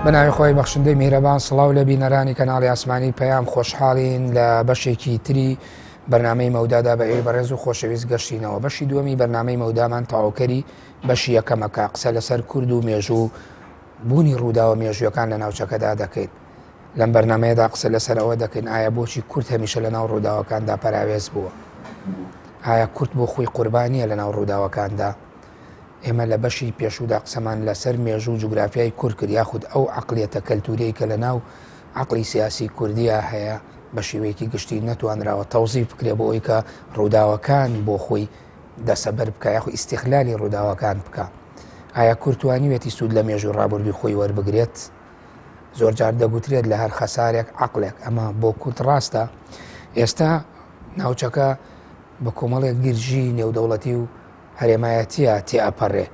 بەناوی خۆی بەخشندەی میهرەبان سڵاو لە بینەرانی کەناڵی ئاسمانی پەیام خۆشحاڵین لە بەشێکی تری بەرنامەی مەودادا بە ئێوە بەڕێز و خۆشەویست گەشتینەوە. بەشی دووەمی بەرنامەی مەودامان تەواوکەری بەشی یەکەمەکە قسە لەسەر کورد و مێژوو بوونی ڕووداوە مێژوویەکان لە ناوچەکەدا دەکەین. لەم بەرنمەیەدا قسە لەسەر ئەوە دەکەین ئایا بۆچی کورد هەمیشە لە ناو ڕووداوەکاندا پەراوێز بووە؟ ئایا کورد بۆ خۆی قوربانیە لە ناو ڕووداوەکاندا؟ ئێمە لە بەشی پێشوودا قسەمان لەسەر مێژوو جوگرافیای کورد کرد، یاخود ئەو عقلیەتە کەلتوریەی کە لە ناو عقلی سیاسی کوردیە هەیە بە شێوەیەکی گشتی نەتوانراوە تەوزیف بکرێ بۆ ئەوی کە ڕووداوەکان بۆ خۆی دەسەبەر بکە یاخود ئیستیغلالی ڕووداوەکان بکە. ئایا کورد توانیوێتی سوود لە مێژوو ڕابردووی خۆی وەربگرێت؟ زۆر جار دەگوترێت لە هەر خەسارێک عقلێک، ئەمە بۆ کورد ڕاستە. ئێستا ناوچەکە بە کۆمەڵێک گرژی نێودەوڵەتی و هەرێمایەتیە تێئەپەڕێ.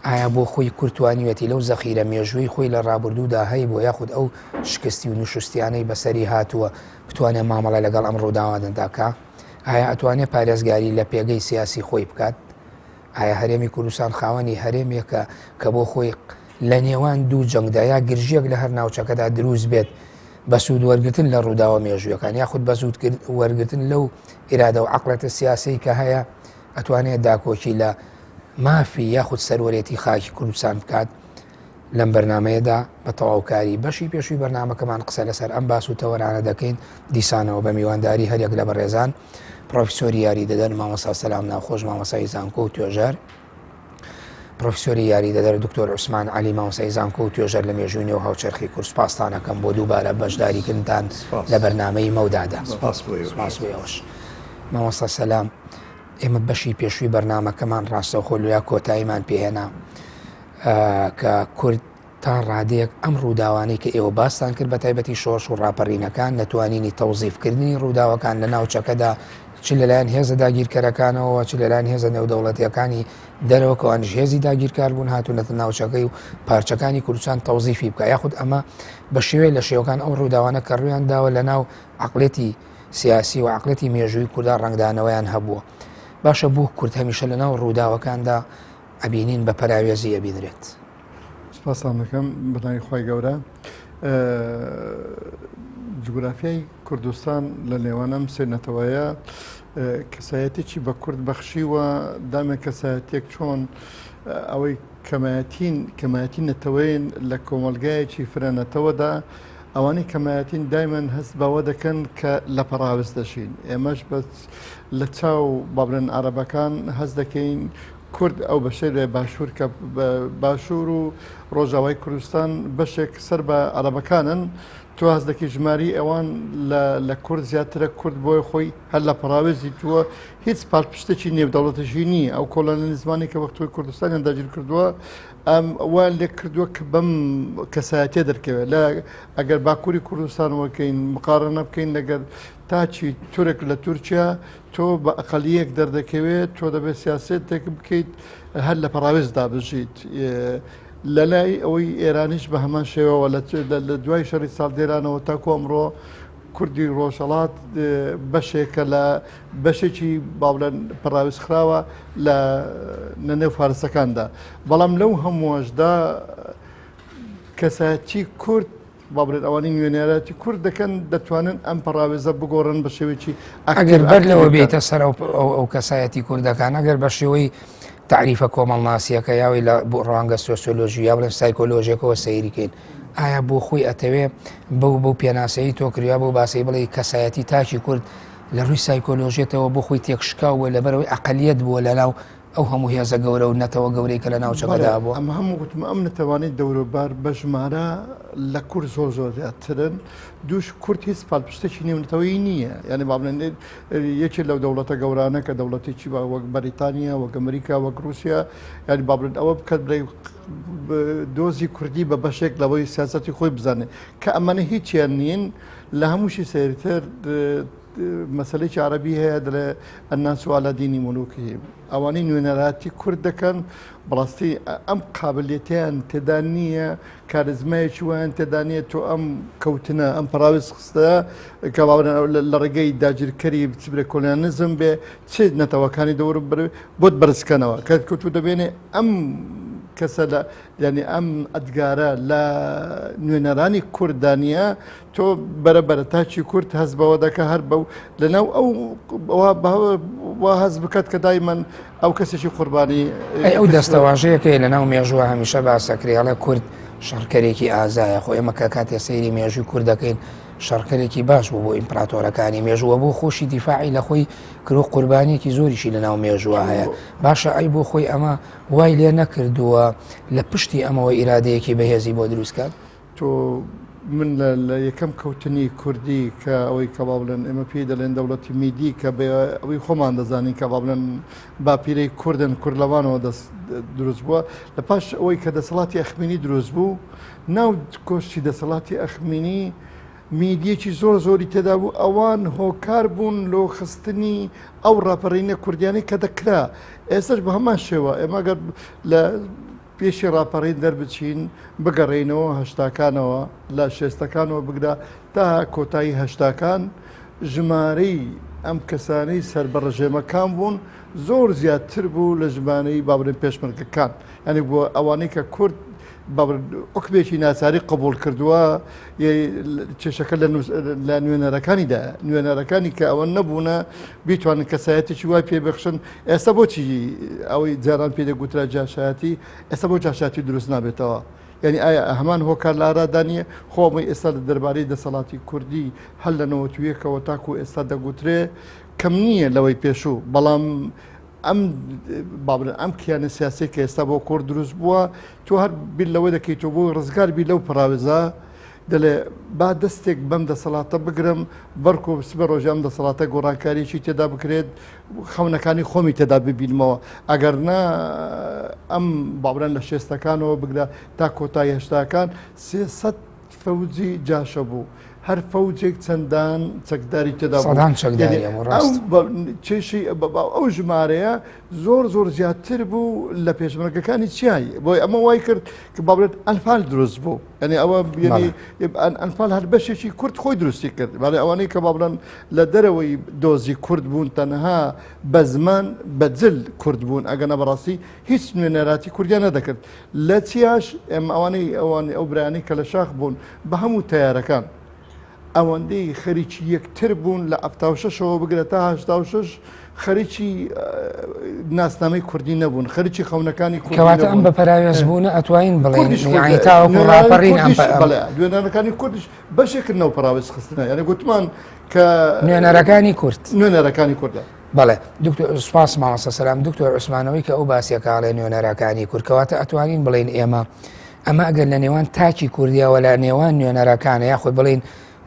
ئایا بۆ خۆی کورد توانیوێتی لەو زەخیرە مێژووی خۆی لە ڕابردوودا هەی بۆ یاخود ئەو شکستی و نوشتیانەی بەسەری هاتووە بتوانێت مامەڵە لەگەڵ ئەم ڕووداوانەداکە؟ ئایا ئەتوانێت پارێزگاری لە پێگەی سیاسی خۆی بکات؟ ئایا هەرێمی کوردستان خاوەنی هەرێمێکە کە بۆ خۆی لە نێوان دوو جەنگدایا گرژیەک لە هەر ناوچەکەدا دروست بێت بە سوود وەرگتن لە ڕووداوە مێژوویەکان یاخود بە سوود وەرگتن لەو ئیرادە و عقلەتە سیاسی کە هەیە ئەتوانێت داکۆکی لە مافی یاخود سەرۆرێتی خاکی کوردستان بکات؟ لەم بەرنمەیەدا بە تەواوکاری بەشی پێشووی بەرنامەکەمان قسە لەسەر ئەم باس و تەوەرانە دەکەین دیسانەوە بە میوانداری هەرێک لە بەڕێزان پرۆفیسۆری یاری دەدەن مامۆستا سەلام ناوخۆش مامۆستای زانکۆ و توێژەر، پرۆفیسۆری یاری دەدەر دکتۆر عوسمان عەلی مامۆستای زانکۆ و توێژەر لە مێژووی نێو هاوچەرخی کورد. سوپاستانەکەم بۆ دووبارە بەشداریکردنتان لە بەرنامەی مەودادا. سپاس بۆیەوەش. مامۆستا سەلام، ئێمە بەشی پێشووی بەرنامەکەمان ڕاستەوخۆ لویا کۆتاییمان پێهێنا کە کورد تا ڕادەیەک ئەم ڕووداوانەی کە ئێوە باستان کرد بە تایبەتی شۆڕش و ڕاپەڕینەکان نەتوانینی تەوزیفکردنی ڕووداوەکان لە ناوچەکەدا چ لەلایەن هێزە داگیرکەرەکانەوە چ لەلایەن هێزە نێودەوڵەتیەکانی دەرەوە کەوانش هێزی داگیرکار بوون هاتوونەتە ناوچەکەی و پارچەکانی کوردستان تەوزیفی بکە یاخود ئەمە بە شێوەیە لە شێوەکان ئەو ڕووداوانە کە ڕوویان داوە لە ناو عقلێتی سیاسی و عقلێتی مێژووی کووردا ڕنگدانەوەیان هەبووە. باشە بۆ کورد هەمیشە لە ناو ڕووداوەکاندا ئەبینین بە پەراوێزی ئەبینرێت؟ سپاسان دەکەم بەناوی خی گەورە. جوگرافیای کوردستان لە نێوان ئەم سێنەتەوەیە کەسایەتێکی بە کورد بەخشیوە دامێک کەسایەتێک چۆن ئەوەی کەمایەتی نەتەوەین لە کۆمەلگایەکی فرەنەتەوەدا ئەوانەی کەمایەتین دایمەن هەست بەوە دەکەن کە لە پەراوز دەشین. ئێمەش لە چاو بابرن عەرەبەکان هەست دەکەین کورد ئەو بەشەی لە باشوور کە باشوور و ڕۆژاوای کوردستان بەشێک سەر بە عەرەبەکانن، تۆ هەست دەکەی ژماری ئەوان لە کورد زیاترە کورد بۆی خۆی هەر لە پەراوێزی تووە هیچ پاڵپشتێکی نێودەوڵەتیشی نییە. ئەو کۆڵۆنیزمانی کە وەختوی کوردستانیان داگیر کردووە ئەوان لێک کردووە کە بەم کەسایەتێ دەرکەوێت لە ئەگەر باکووری کوردستان وەکەین مقارنە بکەین لەگەر تاچی تورک لە تورکیا تۆ بە ئەقەلیەک دەردەکەوێت تۆ دەبێت سیاسێتێک بکەیت هەر لە پەراوێزدا بژیت. لە لای ئەوەی ئێرانیش بە هەمان شێوەوە لە دوای شەڕی ساڵدێرانەوە تاکو ئەمڕۆ کوردی ڕۆژهەڵات بەشێکە لە بەشێکی باڵێن پەراویزخراوە لە نێو فارسەکاندا. بەڵام لەو هەمووەشدا کەسایەتی کورد بابرێت ئەوانی نوێنێراتی کورد دەکەن دەتوانن ئەم پەراوێزە بگۆڕن بە شێوەیەکی ئەگەر بەر لەوە بێتە سەر ئەو کەسایەتی کوردەکان ئەگەر بە شێوەی تعریفە کۆمەڵناسیەکە یاوی لە بۆ ڕەوانگە سۆسیۆلۆژی یا بڵێن سایکۆلۆژیەکەوە سەیریکەین، ئایا بۆ خۆی ئەتەوێ بەو پێناسەیی تۆ کردیا بۆ باسی بڵێ کەسایەتی تاکی کورد لە ڕووی سایکۆلۆژیێتەوە بۆ خۆی تێکشکاوە لەبەرەوەی ئەقەلیەت بووە لە ناو ئەو هەموو هێزە گەورە و نەتەوە گەورەی کە لە ناوچەکەدا بووە؟ ئەمە هەموو گوتم ئەم نەتەوانێت دەوروبار بە ژمارە لە کورد زۆر زیاترن. دووش کورد هیچ پاڵپشتێکی نێونەتەوەیی نییە، یعنی بابلێن یەکێ لەو دەوڵەتە گەورانە کە دەوڵەتێکی وەک بەریتانیا وەک ئەمریکا وەک رووسیا، یعنی بابلێن ئەوە بکات بڵێ دۆزی کوردی بە بەشێک لەوەی سیاسەتی خۆی بزانێت کە ئەمانە هیچیان نین. لە هەمووشی سەیرتر مەسەلەی عەرەبی هەیە دەڵێ ئەناس عەلە دینی مولووکیهم، ئەوانەی نوێنەراتی کورد دەکەن بەڕاستی ئەم قابلیەتیان تێدا نییە، کارزمایەکی ویان تێدا نییە تۆ ئەم کەوتنە ئەم پەراویز خستە کە لە ڕێگەی داگیرکەری بچبرێ کۆلیانیزم بێ چ نەتەوەکانی دەوروبەر بۆت بەرزکەنەوە کە کەوتو دەبێنێ ئەم کەسە لە ینی ئەم ئەدگارە لە نوێنەرانی کوردانیە تۆ بەرەبەرە تاچی کورد هەز بەوە دەکە هەر بەو لەناو ئەو هەز بکات کە دایمەن ئەو کەسێکی قوربانی ئەو دەستەواژەیەکە لە ناو مێژووە هەمیشە باسەکرێڵە کورد شەڕکەرێکی ئازایە خۆ ئێمە کە کاتێ سەیری مێژووی کوردەکەین شەڕکەرێکی باش بوو بۆ ئیمپراتۆرەکانی مێژووە بۆ خۆشی دیفاعی لە خۆی کرۆ قوربانیەکی زۆریشی لە ناو مێژووە هەیە باشە ئەی بۆ خۆی ئەمە وای لێ نەکردووە لە پشتی ئەمەوە ئیرادەیەکی بەهێزی بۆ دروستکات تۆ من لە یەکەم کەوتنی کوردی کە ئەوەی کە باڵێن ئێمە پێی دەڵێن دەوڵەتی میدی کە ئەوەی خۆمان دەزانین کە باڵێن باپیرەی کوردن کوردلەوانەوە دروست بووە لە پاش ئەوەی کە دەسەڵاتی ئەخمینی دروست بوو ناو کۆشتی دەسەڵاتی ئەخمینی میدیەکی زۆری تێدا بوو ئەوان هۆکار بوون لۆ خستنی ئەو ڕاپەڕینە کوردیانی کە دەکرا ئێستش بە هەمان شێوە ئێمە گەر لە پێشی ڕاپەڕین دەربچین بگەڕێنەوە هەشتاکانەوە لە شێستەکانەوە بگرا تا کۆتایی هەشتاکان ژمارەی ئەم کەسانەی سربەڕژێمەکان بوون زۆر زیاتر بوو لە ژمانەی بابرێن پێشمەرگەکان ینی بۆ ئەوانەی کە کورد ئۆکبێکی ناچاری قبول کردووە چێشەکە لە نوێنەرەکانیدا نوێنەرەکانی کە ئەوە نەبوونە بیتوانن کەسایەتێکی وای پێبخشن ئێستا بۆچی ئەوەی جاران پێ دەگوترا جاشایەتی ئێستا بۆ جاشاتی دروست نابێتەوە یعنی ئایا هەمان هۆکار لە ئارادانیە خۆمەی ئێستا لە دەربارەی دەسەڵاتی کوردی هەل لە نەوەتویەکەوە تاکو ئێستا دەگوترێ کەم نییە لەوەی پێشوو بەڵام ئەم کیانە سیاسی کە ئێستا بۆ کورد دروست بووە تۆ هەر بیل لەوەی دەکەیتەوە بۆ ڕزگار بی لەو پراوێزە دەڵێ با دەستێک بەم دەسەڵاتە بگرم بەرک و سبە ڕۆژام دەسەڵاتە گۆڕانکاریی تێدا بکرێت خەونەکانی خۆمی تێدا ببینمەوە ئەگەر نا ئەم باڵێن لە شێستەکانەوە بگرە تا کۆتای هێشتاکان 300 فەوجی جاشە بوو هەر فەوجێک چەندان چەکداری تێدا چێشی ئەو ژمارەیە زۆر زیاتر بوو لە پێشمەرگەکانی چیایی بۆی ئەمە وای کرد کە باڵێت ئەنفال دروست بوو ئەنی ئەوە ئەنفال هەر بەشێکی کورد خۆی دروستی کرد باڵێ ئەوانەی کە باڵێن لە دەرەوەی دۆزی کورد بوون تەنها بە زمان بەجل کورد بوون ئەگەنە بەڕاستی هیچ نوێنەراتی کوردیان نەدەکرد لە چیاش ئێمە ئەوانەی ئەو برایانی کە لە شاخ بوون بە هەموو تەیارەکان ئەوەندەی خەریکی یەکتر بوون لە 76ەوە بگرە تا 86 خەریکی ناسنامەی کوردی نەبوون خەریکی خەونەکانی کەواتە ئەم بە پەراوێز بوونە ئەتوانین بڵێن تاوەکو ڕاپەڕین دوێنەرەکانی کوردیش بەشێکن نەو پەراوێز خستنە یعنی گوتمان کە نوێنەرەکانی کورد نوێنەرەکانی کوردە بەڵێ دکتۆر سوپاس ماڵسە سەلام دکتۆر عوسمانەوەی کە ئەو باسیەکەڵێ نوێنەرەکانی کورد کەواتە ئەتوانین بڵێن ئێمە ئەمە ئەگەر لە نێوان تاکی کوردیەوە لە نێوان نوێنەرەکانە یاخۆی بڵێن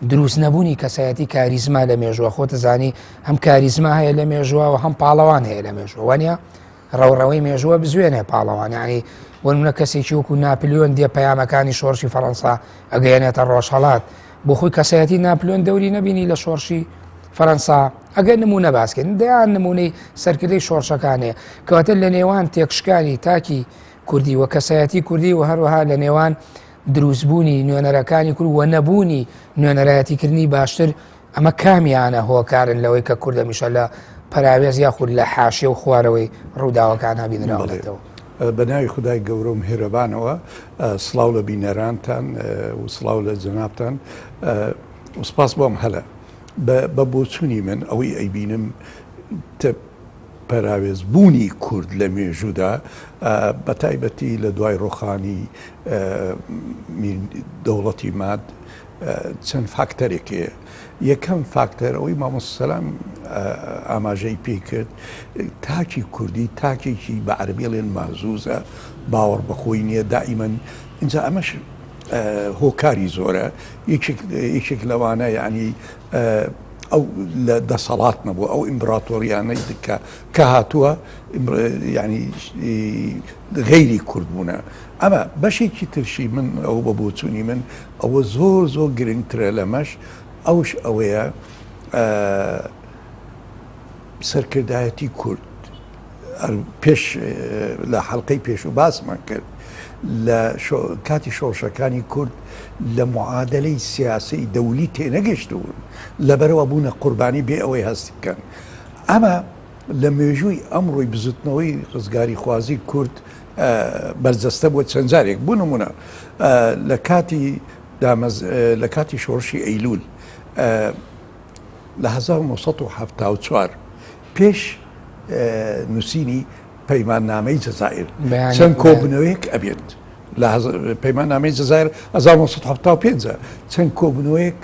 دروست نەبوونی کەسایەتی کاریزما لە مێژووە خۆتە زانی هەم کاریزما هەیە لە مێژووە و هەم پاڵەوان هەیە لە مێژووە وانە ڕەوڕەوەی مێژووە بزوێنێ پاڵەوانی وەنمونە کەسێکی وەکو ناپلیۆن دێ پەیامەکانی شۆڕشی فەڕەنسا ئەگەیەنێتە ڕۆژهەڵات بۆ خۆی کەسایەتی ناپلیۆن دەوری نەبینی لە شۆڕشی فەڕەنسا ئەگەر نمونە باسکەن دەیان نمونەی سەرکردەی شۆڕشەکانەیە کەواتە لە نێوان تێکشکانی تاکی کوردی و کەسایەتی کوردی و هەروەها لە نێوان دروستبوونی نوێنەرەکانی کورد و نەبوونی نوێنەرایەتیکردنی باشتر ئەمە کامیانە هۆکارن لەوەی کە کوردە میشە لە پەراوێز یاخود لە حاشیە و خوارەوەی ڕووداوەکان هەبینراوەتەوە بە ناوی خدای گەورە و میهرەبانەوە سڵاو لە بینەرانتان و سڵاو لە جەنابتان و سپاس بۆم هەلە بە بۆچوونی من ئەوەی ئەیبینم پەراوێزبوونی کورد لە مێژوودا بە تایبەتی لە دوای ڕۆخانی دەوڵەتی ماد چەند فاکتەرێکێ یەکەم فاکتەر ئەوەی مامۆستەسەلام ئاماژەی پێ کرد تاکی کوردی تاکێکی بە عەرەبیڵێن مازووزە باوەڕ بەخۆی نییە دائیمەن اینجا ئەمەش هۆکاری زۆرە یەکێک لەوانە یعنی ئەو لە دەسەڵات نەبوو ئەو ئیمپراتۆریانەی کە هاتووە ینی غەیری کورد بوونە ئەمە بەشێکی ترشی من ئەو بە بۆچوونی من ئەوە زۆر گرنگترە لەمەش ئەوش ئەوەیە سەرکردایەتی کورد پێش لە حەڵقەی پێش و باسمان کرد لە کاتی شۆڕشەکانی کورد لە معادلەی سیاسی دەولی تێنەگەشتبوون لەبەرەوە بوونە قوربانی بێ ئەوەی هەستی بکەن ئەمە لە مێژووی ئەمڕۆی بزوتنەوەی ڕزگاری خوازی کورد بەرجەستە بۆ چەند جارێک بوو نمونە لە کاتی شۆڕشی ئەیلول لە 1974 پێش نووسینی پەیماننامەی جەزائیر چەند کۆبنەوەیەک ئەبێت پەیماننامەی جەزائیر 1975 چەند کۆبنەوەیەک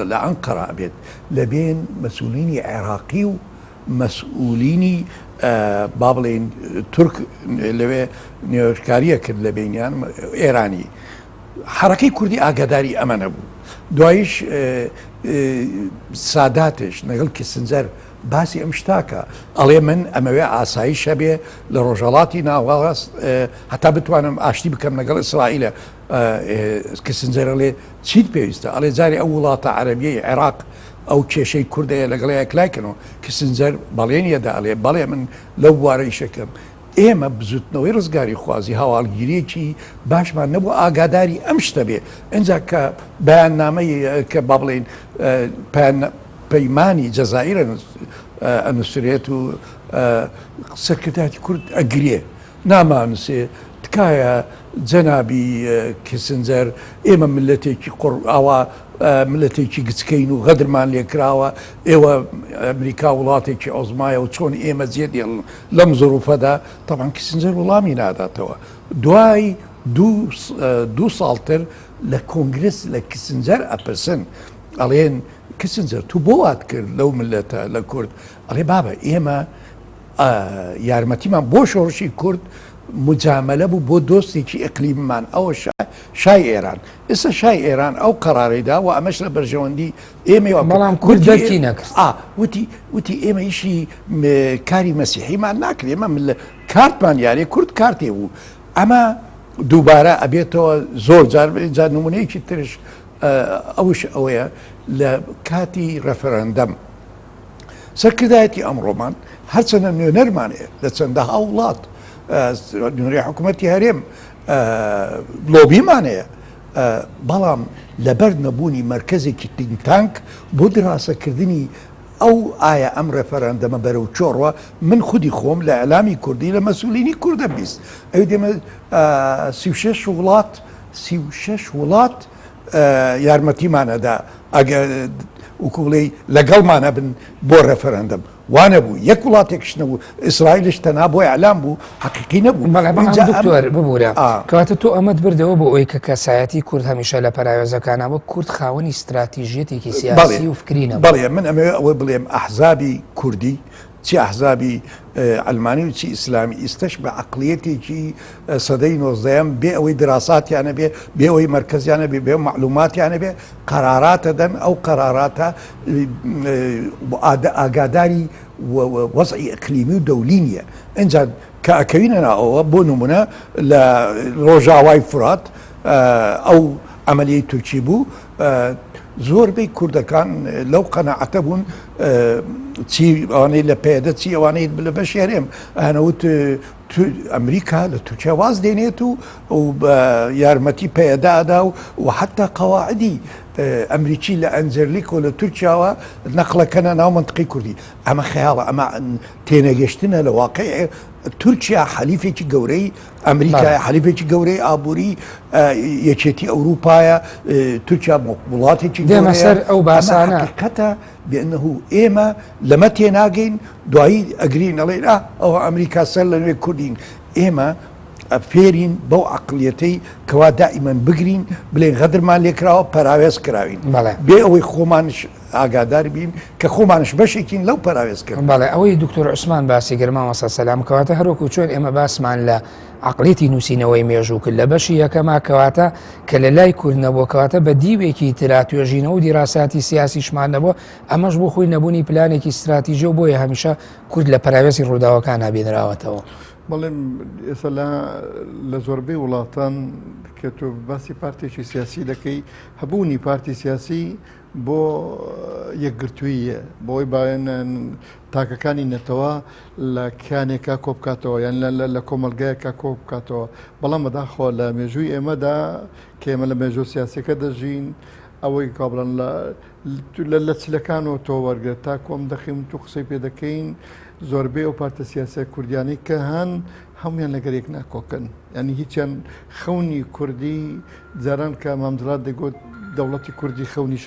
لە ئەنقەرە ئەبێت لە بین مەسئولینی عێراقی و مەسئولینی با بڵێن تورک لەوێ نوێژکاریە کرد لە بینیان ئێرانی حرەکەی کوردی ئاگاداری ئەمە نەبوو دوایش ساداتش لەگەڵ کیسنجەر باسی ئەم شتاکە ئەڵێ من ئەمەوێ ئاساییشە بێ لە ڕۆژهەڵاتی ناوەڕاست هەتا بتوانم ئاشتی بکەم لەگەڵ ئیسرائیلە کیسنجەر ئەڵێ چیت پێویستە ئەڵێ جاری ئەو وڵاتە عەرەبیەی عێراق ئەو کێشەی کوردەیە لەگەڵ یەکلایکەنەوە کیسنجەر بەڵێنیەدا ئەڵێ بەڵێ من لەو بوارەی شەکەم ئێمە بزوتنەوەی ڕزگاری خوازی هەواڵگیریەکی باشمان نەبوو ئاگاداری ئەم شتە بێ ئەجا کە بەیاننامەی کە با بڵێن پەیمانی جەزائیر ئەنووسرێت و سەرکردایەتی کورد ئەگرێ نامانووسێ تکایە جەنابی کیسنجەر ئێمە ملەتێکی ئاوا ملەتێکی گچکەین و غەدرمان لێکراوە ئێوە ئەمریکا وڵاتێکی ئۆزمایە و چۆن ئێمە جێدێ لەم زۆروفەدا تەمان کیسنجەر وەڵامی ناداتەوە دوای دوو ساڵتر لە کۆنگرس لە کیسنجەر ئەپرسن ئەڵێن کیسنجەر تو بۆ وات کرد لەو ملەتە لە کورد ئەڵێ بابە ئێمە یارمەتیمان بۆ شۆڕشی کورد مجاملە بوو بۆ دۆستێکی ئەقلیممان ئەوە شای ئێران ئێستا شای ئێران ئەو قەرارەیدا و ئەمەش لە بەرژەوەندی ئێمە بەڵام کورد دەرکی نەکرد وتی ئێمە ئیشی کاری مەسیحیمان ناکرد ئێمە کارتمان یاری کورد کارتێ بوو ئەمە دووبارە ئەبێتەوە زۆر جار نمونەیەکی ترش ئەوش ئەوەیە لە کاتی ڕەفەرەندەم سەرکردایەتی ئەمڕۆمان هەرچەندە نوێنەرمانەیە لە چەندەها وڵات نوێنەری حکوومەتی هەرێم لۆبیمانەیە بەڵام لەبەر نەبوونی مرکزێکی تینگتانک بۆ دراسەکردنی ئەو ئایا ئەم ڕێفەرەندەمە بەرەو چۆڕوە من خودی خۆم لە ئەلامی کوردی لە مەسئولینی کوردە بیست ئەو دێمە 36 وڵات یارمەتیمانەدا ئەگە وکوڵی لەگەڵمانە بن بۆ ڕێفەرەندەم وانە بوو یەک وڵاتێکش نەبوو ئیسرائیلش تەنها بۆی ئەلام بوو حەقیقی نەبوو دکتۆر ببوورە کەواتە تۆ ئەمەت بردەوە بۆ ئەوی کە کەسایەتی کورد هەمیشە لە پەراوێزەکانەوە کورد خاوەنی استراتیژیەتێکی سیاسی و فکرینە بەڵێ من ئەمەوێ ئەوەی بڵێم ئەحزابی کوردی چی ئەحزابی ئەلمانی و چی ئیسلامی ئیستش بە عەقلیەتێکی سەدەی نۆزدەیەم بێ ئەوەی دراساتیانە بێ ئەوەی مەرکەزیانە بێ معلوماتیانە بێ قەراراتە دەن ئەو قەراراتە ئاگاداری وەزعی ئەقلیمی و دەولی نیە ئەنجا کە ئەکەوینە ناوەوە بۆ نمونە لە ڕۆژاوای فرات ئەو ئەمەلیەی تورکی بوو زۆربەی کوردەکان لەو قەنەعەتە بوون چی ئەوانەی لە پێدە چی ئەوانەی لە بەشی هەرێم ئەنەوت ئەمریکا لە تورکیا واز دێنێت و یارمەتی پێدادا و حتا قەواعدی ئەمریکی لە ئەنجەرلیک و لە تورکیاوە نەقلەکەنە ناو منطقی کوردی ئەمە خەیاڵە ئەمە تێنەگەشتنە لە واقع تورکیا حەلیفێکی گەورەی ئەمریکا حەلیفێکی گەورەی ئابووری یەکێتی ئەوروپایە تورکیا وڵاتێکی دێمەسەر ئەو باسانە حقیقەتە بأنه ئێمە لەمە تێناگەین دوایی ئەگرین ئەڵێن ئەوە ئەمریکا سەر لە نوێ کوردین ئێمە فێرین بەو عەقلیەتەی کەوا دائیمەن بگرین بڵێن غەدرمان لێکراوە پەراوێز کراوین بێ ئەوەی خۆمانش ئاگادار بین کە خۆمانش بەشێکین لەو پەراوێزکرد بەڵێ ئەوەی دکتۆر عوسمان باسی گرما وەسە سەلام کەواتە هەروەکو چۆن ئێمە باسمان لە عەقڵێتی نووسینەوەی مێژوو کرد لە بەشی یەکەما کەواتە کە لە لای کورد نەبووە کەواتە بە دیوێکی ترا توێژینەوە و دیراساتی سیاسیشمان نەبووە ئەمەش بۆ خۆی نەبوونی پلانێکی استراتیژی و بۆیە هەمیشە کورد لە پەراوێزی ڕووداوەکان هەبێنراوەتەوە بەڵێم ئێستا لە زۆربەی وڵاتان کە تۆ باسی پارتێکی سیاسی دەکەی هەبوونی پارتی سیاسی بۆ یەکگرتوویە بۆی باەن تاکەکانی نەتەوە لە کیانێکا کۆبکاتەوە یان لە کۆمەلگایەکە کۆ بکاتەوە بەڵام بەداخۆ لە مێژووی ئێمەدا کە ئێمە لە مێژوو سیاسەکە دەژین ئەوەی کابڵن لە چلەکانەوە تۆ وەرگێت تا کۆم دەخیم تو قسەی پێ دەکەین زۆربەی ئەو پارتە سیاسە کوردیانی کە هەمویان لەگەرێک ناکۆکن ینی هیچیان خەونی کوردی جاران کە مامزرات دەگوت دەوڵەتی کوردی خەونی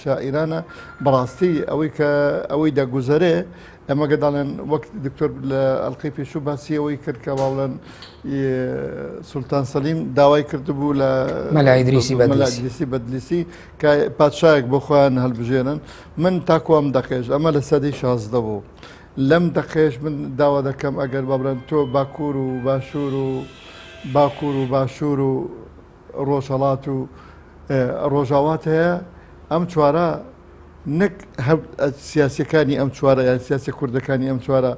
شائیرانە بەڕاستی ئەوەی کە ئەوەی دەگوزەرێ ئەمە گەداڵێن وەک دکتۆر لە ئەڵقەی پێشوو باسی ئەوەی کرد کە باڵێن سولتان سەلیم داوای کردبوو لە مەلای ئیدریسی بەدلیسی کە پادشایەک بۆ خۆیان هەڵبژێنن من تاکوام دەقێش ئەمە لە سەدەی 16 بوو لەم دەقێش من داوا دەکەم ئەگەر بابرن تۆ باکوور و باشوور و ڕۆژهەڵات و ڕۆژاوات هەیە ئەم چوارە نەک سیاسەکانی ئەم چوارە یان سیاسی کوردەکانی ئەم چوارە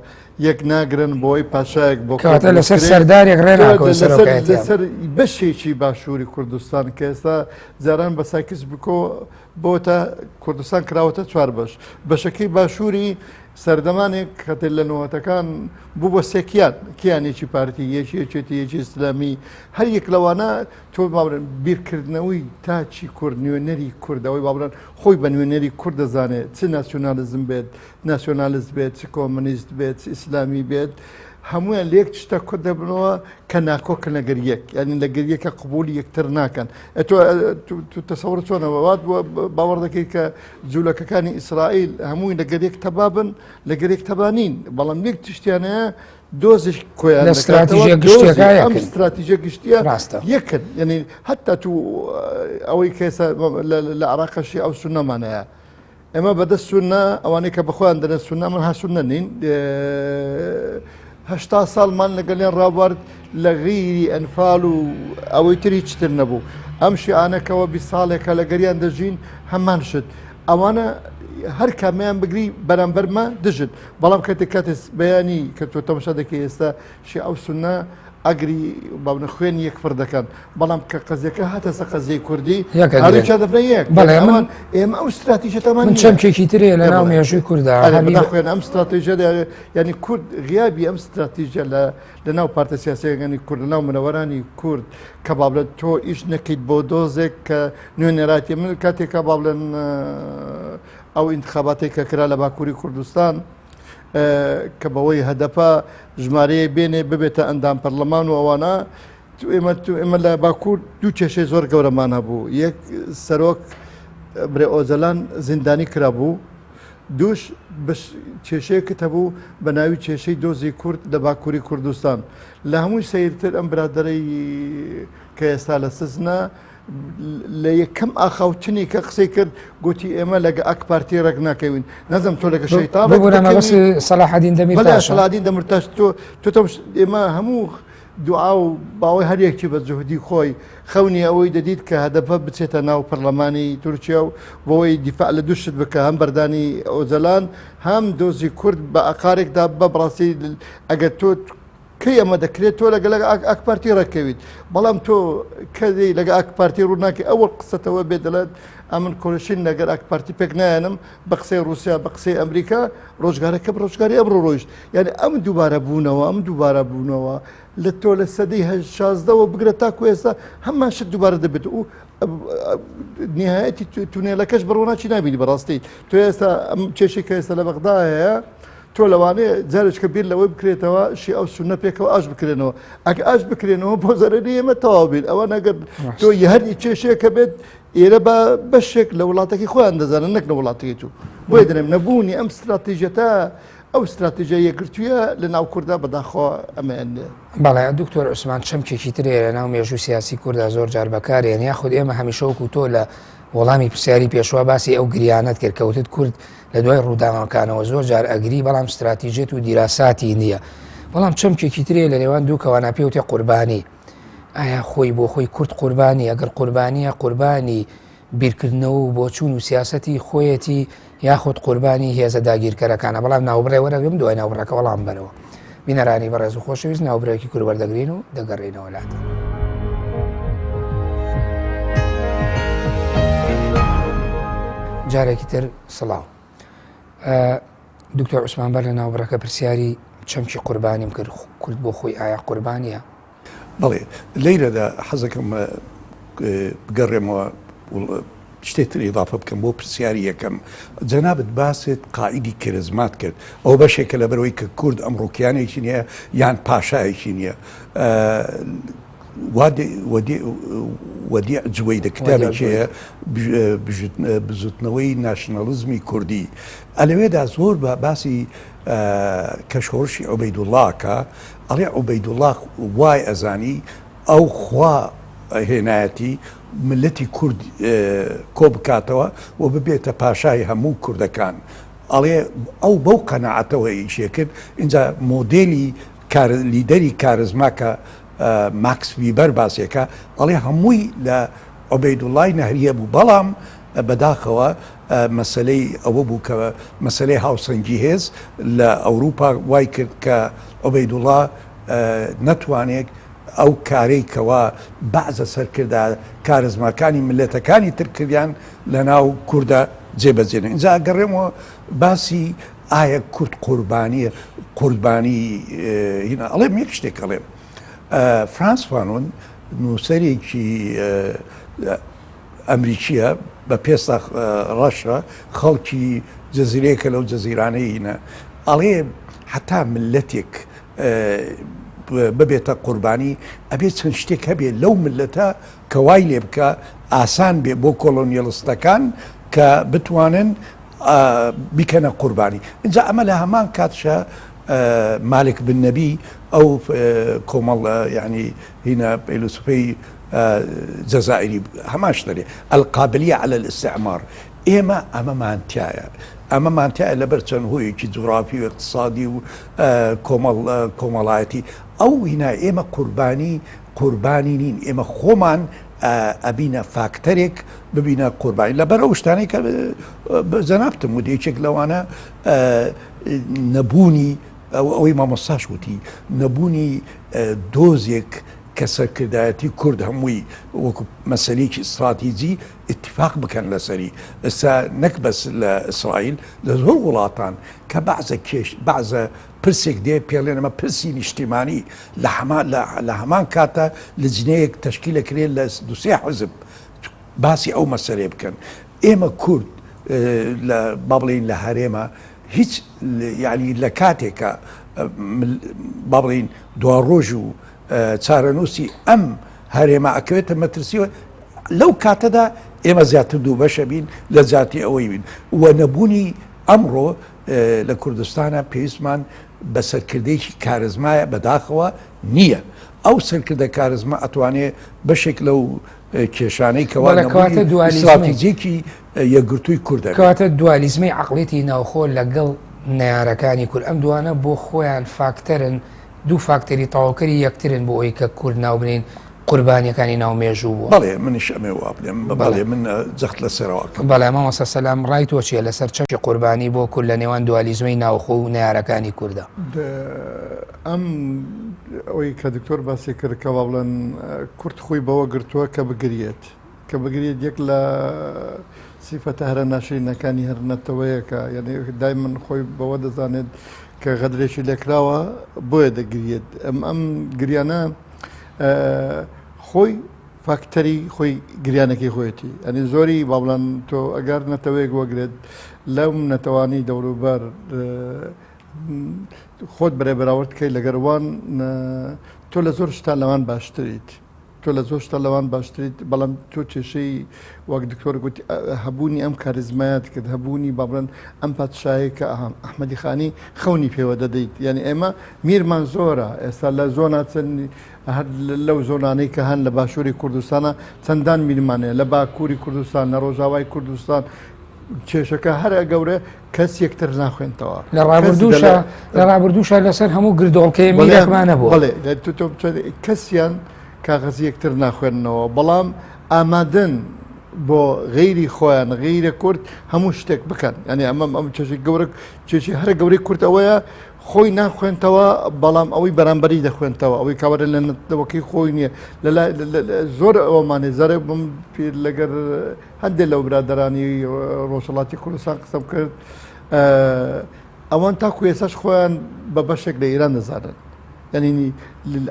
یەک ناگرن بۆی پاشایەک بۆ لەسەر سەردارێک لەسەر بەشێکی باشووری کوردستان کە ئێستا جاران بە ساکس بکۆ بۆتە کوردستان کراوەتە چوار بەشەکەی باشووری سەردەمانێک کەتێ لە نەوەتەکان بوو بۆ سێکیان کیانێکی پارتی یەکێتی یەکی ئیسلامی هەر یەک لەوانە تۆ باڵێن بیرکردنەوەی تاچی کورد نوێنەری کوردەوەی باڵێن خۆی بە نوێنەری کورد دەزانێت چ ناسیۆنالیزم بێت ناسیۆنالیست بێت چ کۆمەنیست بێت ئیسلامی بێت هەمویان لێک شتە کورد دەبنەوە کە ناکۆکن لەگەر یەک یعنی لەگەر یەکە قبولی یەکتر ناکەن تۆ تەسەوڕ چۆنەوە باوەڕ دەکەیت کە جوولەکەکانی ئیسرائیل هەمووی لەگەر یەک تەبابن لەگەر یەک تەبانین بەڵام یەک تشتیانەیە دۆزش کۆیان ئەم استراتیژە گشتیە یەکن یعنی حتا تو ئەوەی کەسە لە عراقەشی ئەو سونەمانەیە ئێمە بەدەست سونە ئەوانەی کە بەخۆیان دەنە سونە من هەسونە نین 80 ساڵمان لەگەڵیان ڕابوارد لە غیری ئەنفال و ئەوەی تری چتر نەبوو ئەم شیعانەکەەوە 20 ساڵێکە لە گەریان دەژین هەمان شت ئەوانە هەر کامیان بگری بەرامبەرمە دژت بەڵام کاتێک بەیانی کە تۆ تەماشا دەکەی ئێستا شیع ئەو سونە ئەگری باونە خوێن یەکفر دەکەن بەڵام کە قەزیەکە هاتە سە قەزیەی کوردی هەریچا دەبنە یەک ئێمە ئەو استراتیژەتەمان چەمکێکی ترێ لە ناو مێژووی کووردا خوێن ئەم استراتیژە ینی کورد غیابی ئەم استراتیژە لە ناو پارتە سیاسەکانی کورد لە ناو منەوەرانی کورد کە بابلێن تۆ ئیش نەکەیت بۆ دۆزێک کە نوێنێراتی من کاتێکە بابلێن ئەو ئینتخاباتێک کە کرا لە باکووری کوردستان کە بەوەی هەدەپە ژمارەیە بێنێ ببێتە ئەندام پەرلەمان و ئەوانە ئێمە لە باکوور دوو کێشەی زۆر گەورەمان هەبوو یەک سەرۆک برێ ئۆزەلان زیندانی کرابوو دووش کێشەیەکت هەبوو بە ناوی کێشەی دۆزی کورد لە باکووری کوردستان لە هەمووی سەیرتر ئەم برادەرەی کە ئێستا لە سزنە لە یەکەم ئاخاوچنی کە قسەی کرد گوتی ئێمە لەگە ئەک پارتی ڕێک ناکەوین نەزم تۆ لەگە شەیتان سەلاحەدین دەمیرتاش تۆ ئێمە هەموو دوعا و باوەی هەرێکی بە جوهدی خۆی خەونی ئەوەی دەدیت کە هەدەفە بچێتە ناو پەرلەمانی تورکیا و بۆەوەی دیفاع لە دووشت بکە هەم بەردانی ئۆزەلان هەم دۆزی کورد بە ئەقارێکدا بە بڕاستی ئەگەر تۆ کەی ئەمە دەکرێت تۆ لەگەڵ ئەک پارتی ڕەکەویت بەڵام تۆ کەدەی لەگە ئەک پارتی ڕووناکە ئەوە قسەتەوە بێ دەڵێت ئەمن کۆلشین لەگەر ئەک پارتی پێک نایەنم بە قسەی رووسیا بە قسەی ئەمریکا ڕۆژگارەکە ڕۆژگاری ئەمڕۆ ڕۆیشت یعنی ئەم دووبارە بوونەوە لە تۆ لە سەدەی 16ەوە بگرێت تاکو ئێستا هەمان شت دووبارە دەبێت و نهایەتی تونێلەکەش بڕۆناچی نبینی بەڕاستی تۆ ئێستا ئەم کێشی کە ئێستا لە بەغدا هەیە تۆ لەوانەیە جارێککە بیر لەوەی بکرێتەوە شی ئەو سونە پێکەوە ئاش بکرێنەوە ئەگە ئاش بکرێنەوە بۆ زەرەری ئێمە تەواو بێت ئەوە نەگەر تۆ هەری کێشەیەکە بێت ئێرە بە بەشێک لە وڵاتێکی خۆیان دەزانن نەک لە وڵاتێکی تو بۆیە دەنێم نەبوونی ئەم استراتیژەتە ئەو استراتیژە یەکگرتوویە لە ناو کووردا بەداخوا ئەمەیان بەڵێ دکتۆر عوسمان چەمکێکی ترێ لە ناو مێژووی سیاسی کووردا زۆر جار بەکارێن یاخود ئێمە هەمیشە وەکو تۆ لە وەڵامی پرسیاری پێشوا باسی ئەو گریانەت کرد کەوتت کورد لە دوای ڕووداوەکانەوە زۆر جار ئەگری بەڵام استراتیژێت و دیراساتی نییە بەڵام چەمکێکی ترێ لە نێوان دوو کەوانە پێوتێ قوربانی ئایا خۆی بۆ خۆی کورد قوربانی ئەگەر قوربانیە قوربانی بیرکردنەوە و بۆچوون و سیاسەتی خۆیەتی یاخود قوربانی هێزە داگیرکەرەکانە بەڵام ناوبڕێ وەرەگەم دوای ناوبڕەکە وەڵام بەرەوە بینەرانی بەڕێز و خۆشەویست ناوبرەوەکی کورد وەردەگرین و دەگەڕێنەوە لاتە جارێکی تر سڵاو دکتۆر عوسمان بەر لە ناوبڕەکە پرسیاری چەمکی قوربانیم کرد کورد بۆ خۆی ئایا قوربانیە بەڵێ لەیرەدا حەزەکەم بگەڕێمەوە شتێتر ئیضافە بکەم بۆ پرسیاری یەکەم جەنابەت باست قائیدی کەرزمات کرد ئەو بەشێکە لە بەرەوەی کە کورد ئەمڕۆکیانێکی نییە یان پاشایەکی نییە وەدیع جوەیدە کتابێکەیە بزوتنەوەی ناشنەڵزمی کوردی ئەلەوێدا زۆر بە باسی کەشۆڕشی عوبەیدوڵڵاکە ئەڵێ عوبەیدوڵڵا وای ئەزانی ئەو خوا هێنایەتی ملەتی کورد کۆ بکاتەوە و ببێتە پاشای هەموو کوردەکان ئەڵێ ئەو بەو قەنەعەتەوە ئیشێ کرد اینجا مۆدێلی لیدەری کارزماکە ماکس ویبەر باسێکە ئەڵێ هەمووی لە عوبەیدوڵڵای نەهریە بوو بەڵام بەداخەوە مەسلەی ئەوە بوو کە مەسلەی هاوسەنگی هێز لە ئەوروپا وای کرد کە عوبەیدوڵڵا نەتوانێت ئەو کارەی کەوا بەعزە سەرکردا کارزماکانی ملەتەکانی ترکردیان لە ناو کووردە جێبەجێنە اینجا گەڕێمەوە باسی ئایا کورد قوربانی هینە ئەڵێم یەک شتێک ئەڵێم فرانس فانۆن نووسەرێکی ئەمریکیە بە پێستا ڕەشە خەڵکی جەزیرەیەکە لەو جەزیرانەیە ئەڵێ حتا ملەتێک ببێتە قوربانی ئەبێت چەند شتێک هەبێت لەو ملەتە کە وای لێ بکە ئاسان بێ بۆ کۆلۆنیەڵستەکان کە بتوانن بیکەنە قوربانی اینجا ئەمە لە هەمان کاتشە مالک بن نەبی ئەو کۆمەڵ ینی هینە پەیلسوفەی جەزائیری هەمان شتەرێ القابلیە على الاستعمار ئێمە ئەمەمانتیایە لەبەر چەند هۆیەکی جوغرافی و اقتصادی و کۆمەڵایەتی ئەو هینا ئێمە قوربانی نین ئێمە خۆمان ئەبینە فاکتەرێک ببینە قوربانی لەبەر ئەو شتانەی کە جەنابتم و یەکێک لەوانە نەبوونی ئەوەی مامۆستاش وتی نەبوونی دۆزێک کە سەرکردایەتی کورد هەمووی وەکو مەسەلەیەکی استراتیجی اتفاق بکەن لەسەری ئێستا نەک بەس لە ئیسرائیل لە زۆر وڵاتان کە بەعزە پرسێک دێ پێڵێن ئەمە پرسی نیشتیمانی لە هەمان کاتە لە جنەیەک تەشکیلەکرێت لە دووسێ حزب باسی ئەو مەسەلێ بکەن ئێمە کورد با بڵێن لە هەرێمە هیچ یعنی لە کاتێکە با بڵێن دوا ڕۆژ و چارەنووسی ئەم هەرێمە ئەکەوێتە مەترسیەوە لەو کاتەدا ئێمە زیاتر دوو بەشە بین لە جاتی ئەوەی بین و نەبوونی ئەمڕۆ لە کوردستانە پێویستمان بە سەرکردەیەکی کارزمایە بەداخەوە نییە ئەو سەرکردە کارزمە ئەتوانێت بەشێک لەو کێشانەی کەوا استراتیجیەکی یەکگرتووی کوردە کەواتە دوالیزمی عەقڵێتی ناوخۆ لەگەڵ نەیارەکانی کورد ئەم دوانە بۆ خۆیان فاکتەرن دوو فاکتەری تەواوکەری یەکترن بۆ ئەوەی کە کورد ناوبنین قوربانیەکانی ناومێژوو بووە بەڵێ منیش ئەمێ وا بڵێم بەڵێ من جەخت لەسەرەوەکەم بەڵێ مامۆستا سەلام ڕای تۆ چییە لەسەر چەکی قوربانی بۆ کورد لە نێوان دوالیزمەی ناوخۆ و نەیارەکانی کووردە ئەم ئەوەی کە دکتۆر باسی کرد کە وا بڵێن کورد خۆی بەوە گرتووە کە بگرێت یەک لە سیفەتە هەرە ناشرینەکانی هەرنەتەوەیەکە یعنی دای من خۆی بەوە دەزانێت کە غەدرێکی لێکراوە بۆیە دەگرێت ئەم گریانە خۆی فاکتەری خۆی گریانەکەی خۆیەتی ئەنی زۆری با بڵێن تۆ ئەگەر نەتەوەیەک وەگرێت لەم نەتەوانی دەوروبەر خۆت بەراورد کەی لەگەروان تۆ لە زۆر شتا لەوان باشتریت تۆ لە زۆر شتا لەوان باشتریت بەڵام تۆ کێشەی وەک دکتۆر گوتی هەبوونی ئەم کاریزمایەت کرد هەبوونی با بڵێن ئەم پادشایی کە ئەحمەدی خانی خەونی پێوە دەدەیت یعنی ئێمە میرمان زۆرە ئێستا لە زۆنا چەند هەر لەو زۆنانەی کە هەن لە باشووری کوردستانە چەندان میرمانەیە لە باکووری کوردستان لە ڕۆژاوای کوردستان کێشەکە هەرە گەورە کەس یەکتر ناخوێنتەوە لە ڕابردووشە لەسەر هەموو گردۆڵکەی میرەکمانە بوو بڵێ کەسیان کاغەزی یەکتر ناخوێننەوە بەڵام ئامادەن بۆ غەیری خۆیان غەیرە کورد هەموو شتێک بکەن ینی ئەم چێشی گەورە چێشی هەر گەورەی کورد ئەوەیە خۆی ناخوێنتەوە بەڵام ئەوەی بەرامبەری دەخوێنتەوە ئەوەی کاوەرە لە نەتەوەکەی خۆی نییە زۆر ئەوەمانێ زەرە بم لەگەر هەندێک لەو برادەرانی ڕۆژهەڵاتی کوردستان قسەم کرد ئەوان تاکو ێساش خۆیان بە بەشێک لە ئیران دەزانن ینی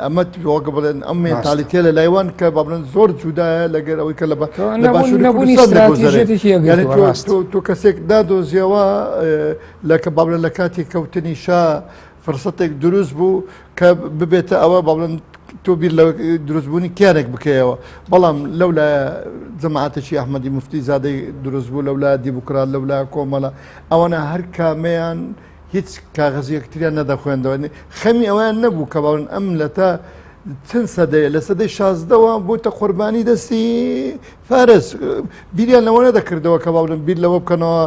ئەمە وەگە بڵێن ئەم مێنتالیتێ لە لایوان کە با بڵێن زۆر جودایە لەگەر ئەوەی کە لە نەبوونی استراتیژێتێکی تۆ کەسێک دادۆزیەوە لە کە با بڵێن لە کاتی کەوتنی شا فرسەتێک دروست بوو کە ببێتە ئەوە با بڵێن تۆ بیر لە دروستبوونی کارێک بکەیەوە بەڵام لەولا جەماعەتێکی ئەحمەدی مفتی زادەی دروست بوو لەولا دیموکرات لەولا کۆمەڵە ئەوانە هەر کامەیان هیچ کاغەزیەکتریان نەدەخوێندەوە خەمی ئەویان نەبوو کە باڵن ئەم لە تا چەند سەدەیە لە سەدەی 16ەوە بۆتە قوربانی دەستی فارس بیریان لەوە نەدەکردەوە کە باڵن بیر لەوە بکەنەوە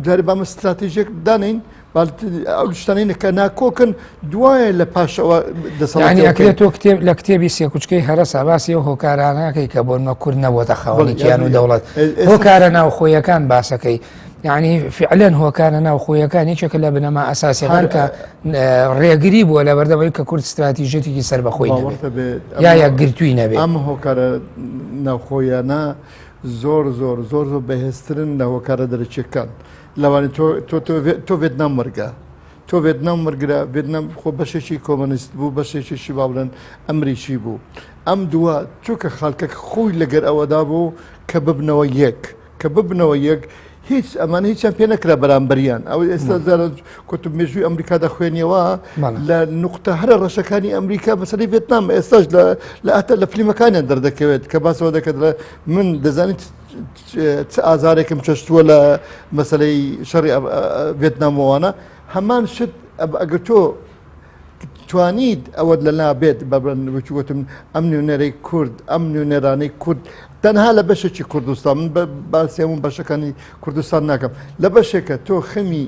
جارێ بام استراتیژێک دانین ئەو شتانینە کە ناکۆکن دوایە لە پاشەوە دەسەڵانی ئەکرێت تۆ لە کتێبی سێکوچکەی هەرەسا باسی ئەو هۆکارانەکەی کە بۆنمە کورد نەبووەتە خاوەنێکیان و دەوڵەت هۆکارە ناوخۆیەکان باسەکەی یعنی فعلەن هۆکارە ناوخۆیەکان هیچێکە لە بنەما ئەساسیەکان کە ڕێگری بووە لە بەردەوەی کە کورد استراتیژێتێکی سەربەخۆی نەبێت یا یەکگرتووی نەبێت ئەم هۆکارە ناوخۆیانە زۆر زۆر زۆر زۆر بەهێزترن لە هۆکارە دەرەچیەکان لەوانێ تۆ ڤێتنام وەرگە تۆ ڤێتنام وەرگرە ڤێتنام خۆ بەشێکی کۆمەنیست بوو بەشێکیشی با بڵێن ئەمریکی بوو ئەم دووە چووکە خاڵکە خۆی لەگەر ئەوەدا بوو کە ببنەوە یەک هیچ ئەمانە هیچیان پێ نەکرا بەرامبەریان ئەو ئێستا کۆتب مێژووی ئەمریکا دەخوێنیەوە لە نقطە هەرە ڕەشەکانی ئەمریکا مەسەلەی ڤێتنام ئێستاش لە فلیمەکانیان دەردەکەوێت کە باسەوە دەکەێت من دەزانیت چ ئازارێکم چەشتووە لە مەسلەی شەڕی ڤێتنامەوانە هەمان شت ئەگەر تۆ توانیت ئەوە لە نابێت بەوتم ئەم نوێنەرەی کورد ئەم نوێنەرانەی کورد تەنها لە بەشێکی کوردستان من باسیەمون بەشەکانی کوردستان ناکەم لە بەشێکە تۆ خەمی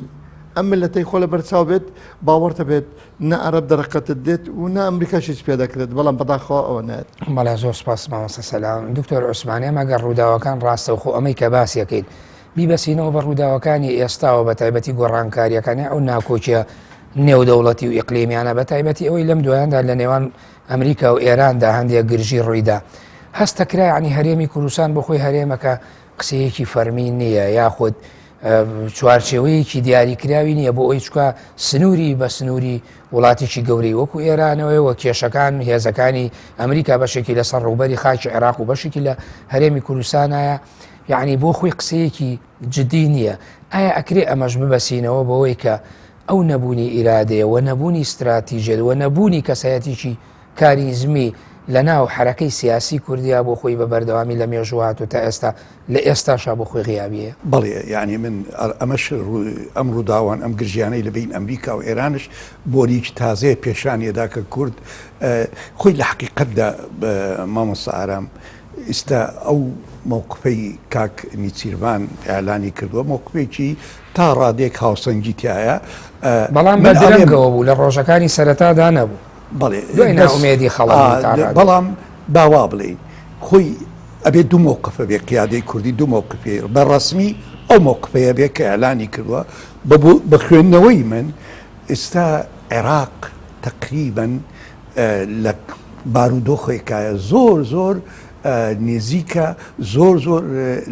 ئەم ملەتەی خۆ لە بەرچاو بێت باوەڕتە بێت نە عەرەب دەرەقەتت دێت و نە ئەمریکاشیش پێ دەکرێت بەڵام بەداخەوە ئەوە نایێت. بەڵێ زۆر سپاس مامۆستا سەلام. دکتۆر عوسمانی ئەگەر ڕووداوەکان ڕاستەوخۆ ئەمەی کە باسیەکەین بیبەسینەوە بە ڕووداوەکانی ئێستاوە بە تایبەتی گۆڕانکاریەکانی ئەو ناکۆچیە نێودەوڵەتی و ئیقلیمیانە بە تایبەتی ئەوەی لەم دوایاندا لە نێوان ئەمریکا و ئێراندا هەندێک گرژی ڕوویدا هەستەکرا عنی هەرێمی کوردستان بۆ خۆی هەرێمەکە قسەیەکی فەرمی نییە یاخود چوارچێوەیەکی دیاریکراوی نییە بۆ ئەوی چکە سنووری بە سنووری وڵاتێکی گەورەی وەکو ئێرانەوەیەوە کێشەکان هێزەکانی ئەمریکا بەشێکی لەسەر ڕووبەری خاکی عێراق و بەشێکی لە هەرێمی کوردستانایە یعنی بۆ خۆی قسەیەکی جدی نییە. ئایا ئەکرێ ئەمەش ببەسینەوە بەوەی کە ئەو نەبوونی ئیرادەیە و نەبوونی استراتیژێت و نەبوونی کەسایەتیکی کاریزمی لە ناو حرەکەی سیاسی کوردیا بۆ خۆی بە بەردەوامی لە مێژوات و تا ئێستا لە ئێستاشا بۆ خۆی غیابیە؟ بەڵێ یعنی من ئەمەش ئەم ڕووداوان ئەم گرژیانەی لە بین ئەمریکا و ئێرانش بۆریکی تازەیە پێشانیەدا کە کورد خۆی لە حقیقەتدا مامۆستا ئارام ئێستا ئەو مووقفەی کاک نیچیروان ئەعلانی کردووە مووقفێکی تا ڕادێک هاوسەنگی تایە بەڵام بەدرەنگەوە بوو لە ڕۆژەکانی سەرەتادا نەبوو. بەڵێ بەڵام باوا بڵین خۆی ئەبێت دوو مووقفە بێ قیادەی کوردی دوو مووقفێ بەڕەسمی ئەو مووقفەیە بێ کە ئەعلانی کردووە بە خوێندنەوەی من ئێستا عێراق تقریباً لە بارودۆخێکایە زۆر نێزیکە زۆر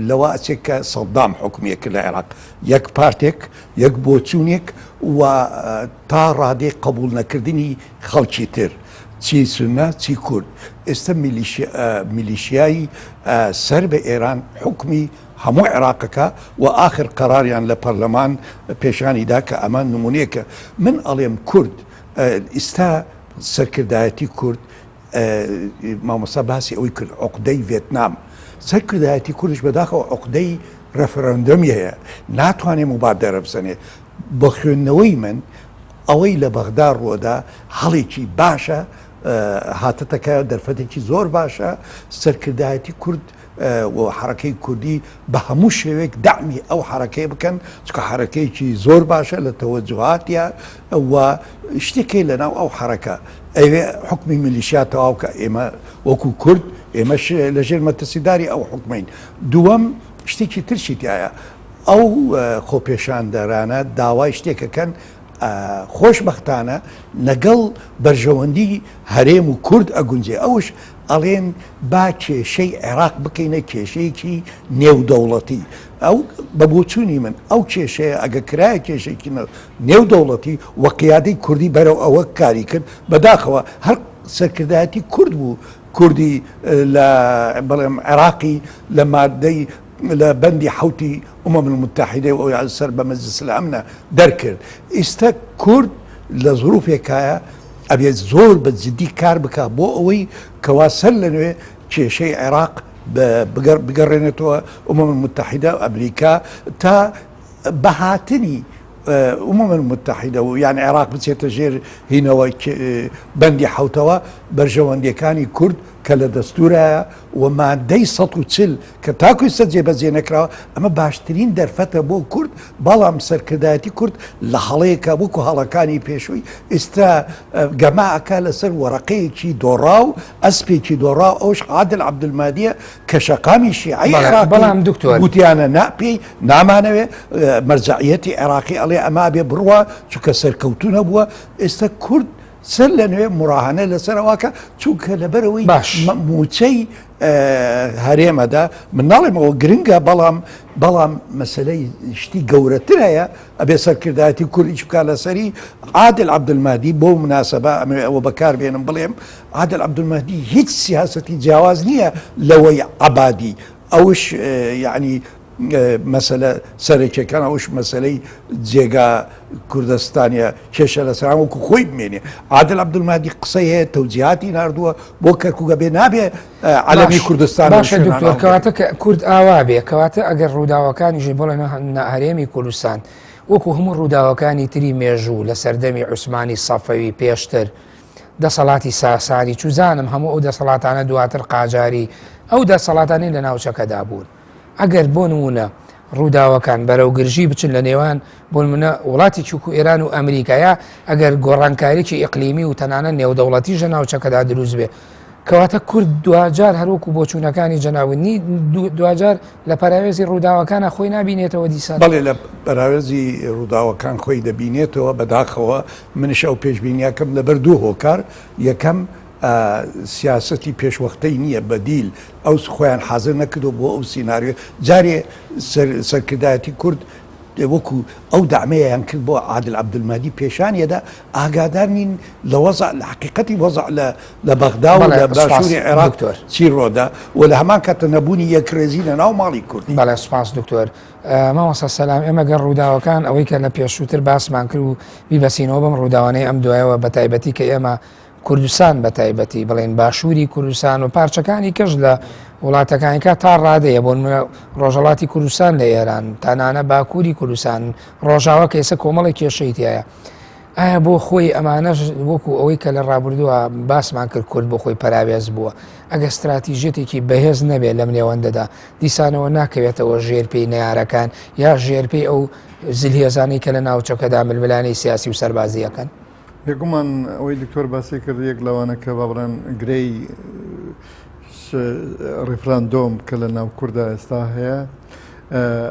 لەوە ئەچێکە سەدام حکومێک لە عێراق یەک پارتێک یەک بۆچوونێک و تا ڕادێ قبول نەکردنی خەڵکی تر چی سونە چی کورد ئێستا میلیشیایی سەر بە ئێران حکمی هەموو عێراقەکە و ئاخر قەراریان لە پەرلەمان پێشانیدا کە ئەمان نمونەیەکە من ئەڵێم کورد ئێستا سەرکردایەتی کورد مامۆستا باسی ئەوی کرد عقدەی ڤێتنام سەرکردایەتی کوردش بەداخەوە عقدەی ڕەفرەندەمی هەیە ناتوانێ مبادرە بزنێ بە خوێندنەوەی من ئەوەی لە بەغدا ڕۆدا هەڵێکی باشە هاتەتەکە دەرفەتێکی زۆر باشە سەرکردایەتی کورد و حرەکەی کوردی بە هەموو شێوەیەک دامی ئەو حرەکەی بکەن چکە حرەکەیەکی زۆر باشە لە تەوەجوهاتیە و شتێکی لەناو ئەو حرەکە ئەوێ حکمی میلیشیا تەواوکە ئێمە وەکو کورد ئێمەش لەژێر مەترسیداری ئەو حکمین. دووەم شتێکی ترشی تایە ئەو خۆپێشاندەرانە داوای شتێکەکەن خۆشبەختانە لەگەڵ بەرژەوەندی هەرێم و کورد ئەگونجێ ئەوش ئەڵێن با کێشەی عێراق بکەینە کێشەیەکی نێودەوڵەتی ئەو بەبووچوونی من ئەو کێشەیە ئەگە کرایە کێشێکی نێودەوڵەتی وەقیادەی کوردی بەرەو ئەوە کاری کرد بەداخەوە هەر سەرکردایەتی کورد بوو کوردی لە بەڵێم عێراقی لە مادەی لە بەندی حوتی المتحیدە و سەر بە مەجلس الئەمنە دەرکرد ئێستا کورد لە زروفێکایە ئەبێت زۆر بە جدی کار بکە بۆ ئەوەی کەوا سەر لەنوێ کێشەی عێراق بگەڕێنێتەوە المتحیدە و ئەمریکا تا بەهاتنی المتحیدە و یان عێراق بچێتە ژێر هینەوە بەندی حوتەوە بەرژەوەندیەکانی کورد کە لە دەستورایە و مادەی 140 کە تاکوی سە جێبەجێ نەکراوە ئەمە باشترین دەرفەتە بۆ کورد بەڵام سەرکردایەتی کورد لە هەڵەیەکە بووکو هەڵەکانی پێشووی ئێستا گەماعەکە لەسەر وەرەقەیەکی دۆڕاو ئەسپێکی دۆڕاو ئەوش عادل عەبدولمادیە کە شەقامی شیعەی بەڵام دکتۆر گوتیانە ناپێی نامانەوێ مەرجعیەتی عێراقی ئەڵێ ئەما بێ بڕوە چونکە سەرکەوتو نەبووە ئێستا کورد سەر لە نوێ مڕاهانە لەسەرەوەکە چونکە لەبەرەوەی موچەی هەرێمەدا من ناڵێمەوە گرنگە بەڵام مەسلەی شتی گەورەتر هەیە ئەبێ سەرکردایەتی کوردی چکا لەسەری عادل عەبدولمادی بۆ مناسەبە ئەوە بەکار بێنم بڵێم عادل عەبدولمادی هیچ سیاسەتی جیاواز نییە لەوەی عەبادی ئەوش یعنی مەسەلە سەرێکەکان ئەوش مەسلەی جێگا کوردستانیە کێشە لەسەران وەکو خۆی بمێنێ عادل عەبدولمادی قسەی هەیە تەوجیهاتی ناردووە بۆ کەرکووگە بێ نابێ عەلەمی کوردستان باشە دکتۆر کەواتە کە کورد ئاوا بێ کەواتە ئەگەر ڕووداوەکانیژی بڵێ هەرێمی کوردستان وەکو هەموو ڕووداوەکانی تری مێژوو لە سەردەمی عوسمانی سەفەوی پێشتر دەسەڵاتی ساسانی چوزانم هەموو ئەو دەسەڵاتانە دواتر قاجاری ئەو دەسەڵاتانی لە ناوچەکەدا بوون ئەگەر بۆ نمونە ڕووداوەکان بەرەو گرژی بچن لە نێوان بۆ نمونە وڵاتی چووک و ئێران و ئەمریکایە ئەگەر گۆڕانکاریی ئیقلیمی و تەنانە نێودەوڵەتیژە ناوچەکەدا دروست بێ کەواتە کورد دوجار هەروکو بۆچوونەکانی جەناوندنی دوجار لە پەراوێزی ڕووداوەکانە خۆی نبینێتەوە دیسان بەڵێ لە پەراوێزی ڕووداوەکان خۆی دەبینێتەوە بەداخەوە منش ئەو پێشبینیاکەم لەبەر دوو هۆکار یەکەم سیاسەتی پێشوەختەی نییە بەدیل ئەو خۆیان حاضر نەکردو بۆ ئەو سینناریۆ جارێ سەرکردایەتی کورد وەکو ئەو دامەیەیان کرد بۆ عادل عەبدولمادی پێشانیەدا ئاگادار نین لە وەزع لە حقیقەتی وەزع لە بەغدا و لە باشووری عێراق چی ڕۆدا و لە هەمان کاتە نەبوونی یەکرێزی لە ناو ماڵی کوردی بەڵێ سوپاس دکتۆر مامۆستا سەلام ئێمە گەر ڕووداوەکان ئەوەی کە لە پێشووتر باسمان کرد و بیبەسینەوە بەم ڕووداوانەی ئەم دوایەوە بە تایبەتی کە ئێمە کوردستان بە تایبەتی بڵێن باشووری کوردستان و پارچەکانی کەش لە وڵاتەکانیکە تا ڕادەیە بۆ ڕۆژەڵاتی کوردستان لە ئێران تانانە باکووری کوردستان ڕۆژاوە کە ئێستا کۆمەڵی کێشەی تایە ئایا بۆ خۆی ئەمانەش وەکو ئەوەی کە لە ڕابردووە باسمان کرد کورد بۆ خۆی پەراوێز بووە ئەگە استراتیژێتێکی بەهێز نەبێت لەم نێوەندەدا دیسانەوە ناکەوێتەوە ژێرپەی نەیارەکان یا ژێرپەی ئەو زلهێزانەی کە لە ناوچەکەدا ململانەی سیاسی و سەربازیەکەن بێگومان ئەوەی دکتۆر باسی کرد یەک لەوانە کە بابڕێن گرەی ڕیفراندۆم کە لە ناو کووردا ئێستا هەیە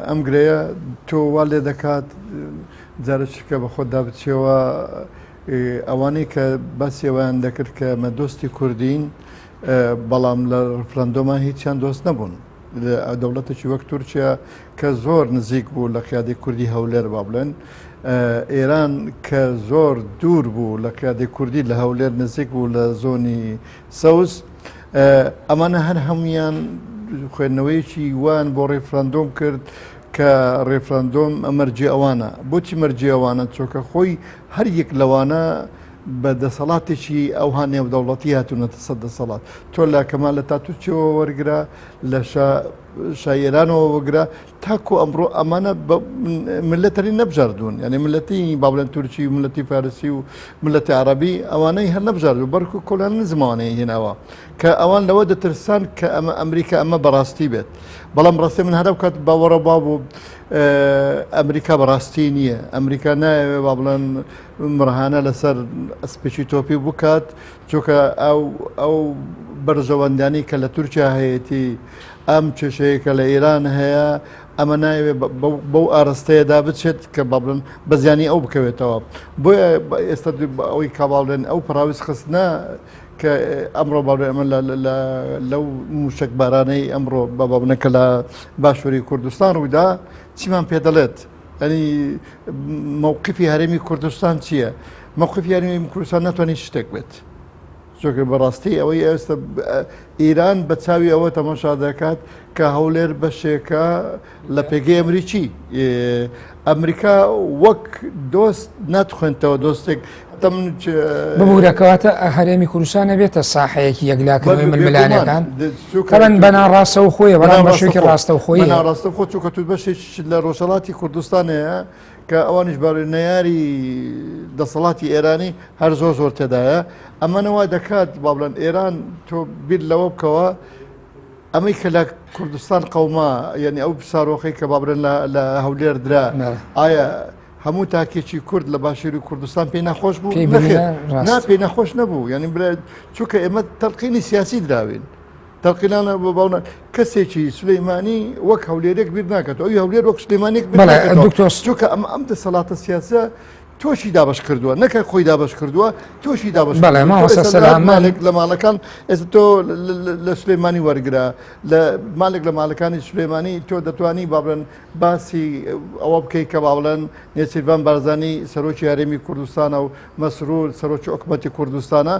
ئەم گرەیە تۆ وا لێ دەکات جارێککە بە خۆدا بچێەوە ئەوانەی کە باسیەوەیان دەکرد کە مە دۆستی کوردین بەڵام لە ڕفراندۆمان هیچیان دۆست نەبوون دەوڵەتێکی وەک تورکیا کە زۆر نزیک بوو لە قیادەی کوردی هەولێر با بڵێن ئێران کە زۆر دوور بوو لە قیادەی کوردی لە هەولێر نزیک بوو لە زۆنی سەوز ئەمانە هەر هەمویان خوێندنەوەیەکی وان بۆ ڕێفراندۆم کرد کە ڕێفراندۆم ئەمەرجێ ئەوانە بۆچی مەرجێ ئەوانە چۆکە خۆی هەر یەک لەوانە بە دەسەڵاتێکی ئەوها نێودەوڵەتی هاتوونەتە سەد دەسەڵات تۆ لە کەمال لە تاتوچەوە وەرگرا لە شایێرانەوە وەگرا تاکو ئەمڕۆ ئەمانە ملەتەری نەبژاردوون یعنی ملەتی بابلەن تورکی و ملەتی فارسی و ملەتی عەرەبی ئەوانەی هەر نەبژاردو بەرکو کۆلان زمانەیە هێناوە کە ئەوان لەوە دەترسان کە ئەمە ئەمریکا ئەمە بەڕاستی بێت بەڵام ڕاستی من هەرە کات باوەڕە بابوو ئەمریکا بەڕاستی نییە ئەمریکا نایەوێ با بڵێن مڕهانە لەسەر ئەسپێکی تۆپی بکات چۆکە ئەو بەرژەوەندانی کە لە تورکیا هەیەی ئەم چێشەیە کە لە ئێران هەیە ئەمە ناوێت بەو ئاراستەیەدا بچێت کە بابلن بەزیانی ئەو بکەوێتەوە بۆیە ئێستا ئەوەی کاباڵێن ئەو پراویست خستنە کە ئەمڕۆ باڵێ ئەمە لەو موشک بارانەی ئەمڕۆ بابنەکە لە باشووری کوردستان ڕوویدا چیمان پێ دەڵێت ئەنی مووقفی هەرێمی کوردستان چییە؟ مووقفی هەرێمی کوردستان ناتوانێت شتێک بێت چۆکە بەڕاستی ئەوەی ئێستا ئیران بە چاوی ئەوە تەماشا دەکات کە هەولێر بەشێکە لە پێگەی ئەمریکی ئەمریکا وەک دۆست ناتخوێنتەوە دۆستێک ببوورەکەواتە هەرێمی کوردستان نەبێتە ساحەیەکی یەکلاکردنەوەی ململانەکان کەڵەن بەناڕاستە و خۆیە بەڵام بەشێکی ڕاستە و خۆی ڕاستە خۆ چووکە تو بەشێک لە ڕۆژهەڵاتی کوردستانەیە کە ئەوانش بەڕێنەیاری دەسەڵاتی ئێرانی هەر زۆر تێدایە ئەمەنەوە دەکات با بڵێن ئێران تۆ بیر لەوە بکەوە ئەمەی کە لە کوردستان قەوما یعنی ئەو سارۆخی کە بابرن لە هەولێر درا ئایا هەموو تاکێکی کورد لە باشووری کوردستان پێی ناخۆش بوو پێی نەخۆش نەبوو یعنی چونکە ئێمە تەلقینی سیاسی دراوین تەلقینانە بۆ باونا کەسێکی سلەیمانی وەک هەولێرێک بیر ناکات ئەوی هەولێر وەک سلەیمانێک چونکە ئەم دەسەڵاتە سیاسە تۆشی دابش کردووە نەکە خۆی دابش کردووە تۆشی دابش مالێک لە ماڵەکان ئێستا تۆ لە سلێمانی وەرگرا لە مالێک لە ماڵەکانی سلێمانی تۆ دەتوانی بابڵێن باسی ئەوە بکەیت کە باڵێن نێچیروان بارزانی سەرۆکی هەرێمی کوردستانە و مەسرور سەرۆکی حکومەتی کوردستانە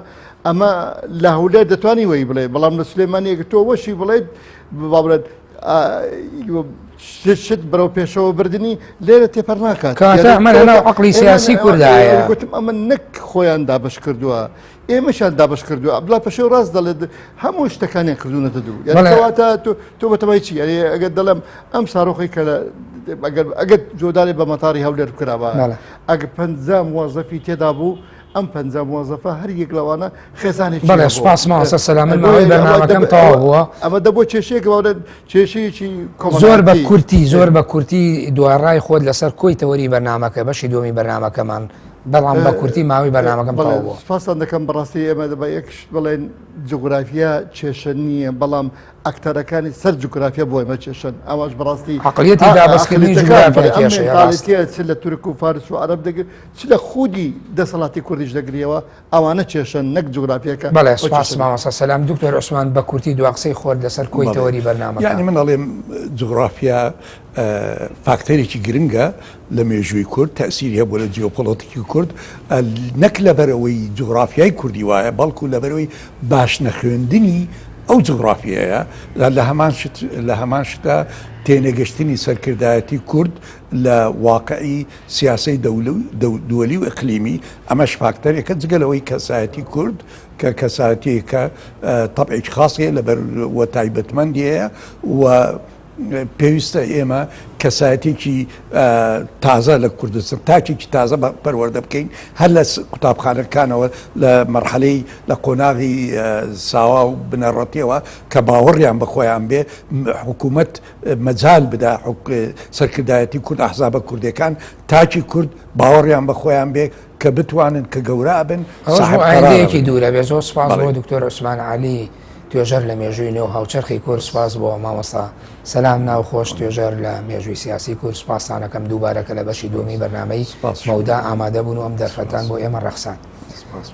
ئەمە لە هەولێر دەتوانی وەی بڵێ بەڵام لە سلێمانیەکە تۆ وەشی بڵێت بابڵێت شت بەرەو پێشەوە بردننی لێرە تێپەر ناکات عقلی سیاسی کوردایە گوتم ئەمە نەک خۆیان دابش کردووە ئێمەشان دابش کردووە بلا پێشەوە ڕاست دەڵێت هەموو شتەکانیان کردوونەتە دوو یانکەواتە تۆ بەتەمای چی ئەگەر دەڵێم ئەم ساڕۆخی کە ئەگەر جۆدارێ بە مەتاری هەولێر بکراوە ئەگە 50 موازەفی تێدا بوو ئەم 50 موازەفە هەر یەک لەوانە خێزانێکی بەڵێ سوپاس ماوەسە سەلامت ماوەی بەرنامەکەم تەواو بووە ئەمە دەبۆ کێشەیەک کێشەیەکی زۆر بە کورتی دووەڕای خۆت لەسەر کۆی تەوەری بەرنامەکە بەشی دومی بەرنامەکەمان بەڵام بە کورتی ماوەی بەرنامەکەم تەواو بووە سپاسان دەکەم بەڕاستی ئێمە دەبا یەکش بڵێن جغرافیا کێشە نییە بەڵام ئەکتەرەکانی سەر جوگرافیا بۆ ئێمە کێشەن ئەوەش بەڕاستی عقلیەتی دابەسکردنی جوگرافیا کێشەیە چ لە تورک و فارس و عەرەب دەگرێت چ لە خودی دەسەڵاتی کوردیش دەگریەوە ئەوانە کێشەن نەک جوگرافیەکە بەڵێ سپاس مامۆستا سەلام دکتۆر عوسمان بە کورتی دو قسەی خۆت لەسەر کۆی تەوەری بەرنامەکە یعنی من دەڵێم جغرافیا فاکتەرێکی گرنگە لە مێژووی کورد تەسیری هەبوو لە جیۆپۆلیتیکی کورد نەک لەبەرەوەی جغرافیای کوردی وایە بەڵکو لەبەرەوەی باش نەخوێندنی ئەو جغرافیەیە لە هەمان شتە تێنەگەشتنی سەرکردایەتی کورد لە واقعی سیاسی دووەلی و ئەقلیمی ئەمەش فاکتەرێکە جگەلەوەی کەسایەتی کورد کە کەسایەتێکە تەبعێکی خاصەیە لەبەر وە تایبەتمەندیەیە و پێویستە ئێمە کەسایەتێکی تازە لە کوردستان تاکێکی تازە پەروەردە بکەین هەر لە قوتابخانەکانەوە لە مەرحەلەی لە قۆناغی ساوا و بنەڕەتیەوە کە باوەڕیان بەخۆیان بێ حکوومەت مەجال بدا سەرکردایەتی کورد ئەحزابە کوردەکان تاکی کورد باوەڕیان بەخۆیان بێ کە بتوانن کە گەورە بن ئایندەیەکی دوورە بێ زۆر سپاس بۆ دکتۆر عوسمان عەلی توێژەر لە مێژووی نێو هاوچەرخی کورد سپاس بۆ مامۆستا سەلام ناوخۆش توێژەر لە مێژووی سیاسی کورد سپاسانەکەم دووبارەکە لە بەشی دومی بەرنامەی مەودا ئامادە بوون و ئەم دەرفەتان بۆ ئێمە ڕەخسان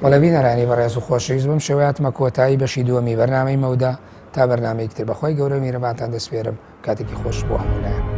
وەڵە بینەرانی بەڕێز و خۆشەویست بم شێوەیەتمە کۆتایی بەشی دومی بەرنامەی مەودا تا بەرنامەی تر بەخۆی گەورە میرەبانتان دەسپێرم کاتێکی خۆش بۆ هەموو لایەن